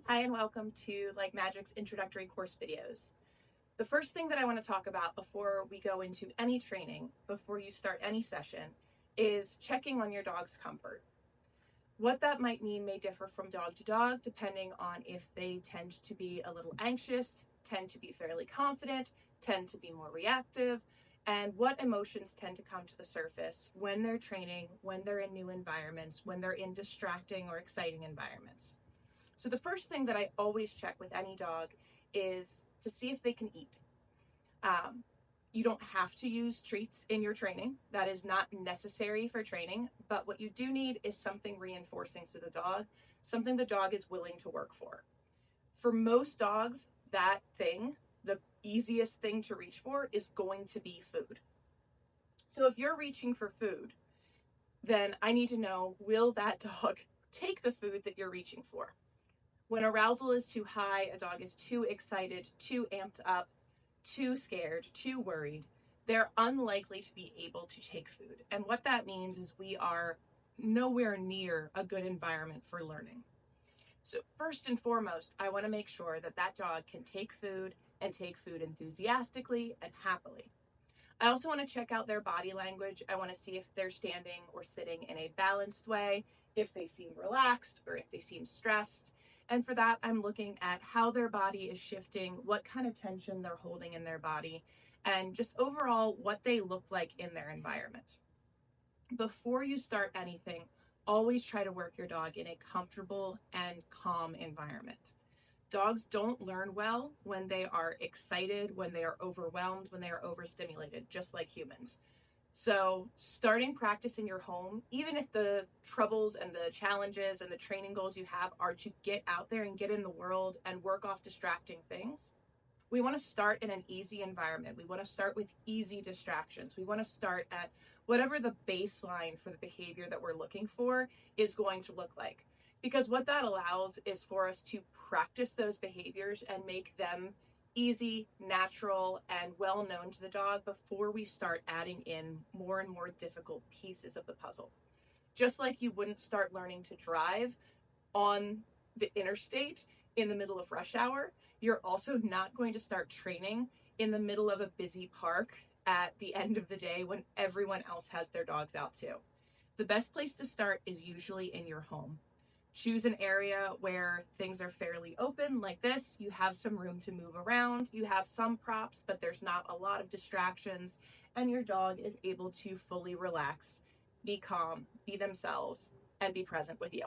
Hi and welcome to Like Magic's introductory course videos. The first thing that I want to talk about before we go into any training, before you start any session, is checking on your dog's comfort. What that might mean may differ from dog to dog depending on if they tend to be a little anxious, tend to be fairly confident, tend to be more reactive, and what emotions tend to come to the surface when they're training, when they're in new environments, when they're in distracting or exciting environments. So the first thing that I always check with any dog is to see if they can eat. You don't have to use treats in your training. That is not necessary for training, but what you do need is something reinforcing to the dog, something the dog is willing to work for. For most dogs, that thing, the easiest thing to reach for, is going to be food. So if you're reaching for food, then I need to know, will that dog take the food that you're reaching for? When arousal is too high, a dog is too excited, too amped up, too scared, too worried, they're unlikely to be able to take food. And what that means is we are nowhere near a good environment for learning. So first and foremost, I want to make sure that that dog can take food and take food enthusiastically and happily. I also want to check out their body language. I want to see if they're standing or sitting in a balanced way, if they seem relaxed or if they seem stressed. And for that, I'm looking at how their body is shifting, what kind of tension they're holding in their body, and just overall what they look like in their environment. Before you start anything, always try to work your dog in a comfortable and calm environment. Dogs don't learn well when they are excited, when they are overwhelmed, when they are overstimulated, just like humans. So starting practice in your home, even if the troubles and the challenges and the training goals you have are to get out there and get in the world and work off distracting things, we want to start in an easy environment. We want to start with easy distractions. We want to start at whatever the baseline for the behavior that we're looking for is going to look like. Because what that allows is for us to practice those behaviors and make them easy, natural, and well known to the dog before we start adding in more and more difficult pieces of the puzzle. Just like you wouldn't start learning to drive on the interstate in the middle of rush hour, you're also not going to start training in the middle of a busy park at the end of the day when everyone else has their dogs out too. The best place to start is usually in your home. Choose an area where things are fairly open like this. You have some room to move around. You have some props, but there's not a lot of distractions, and your dog is able to fully relax, be calm, be themselves, and be present with you.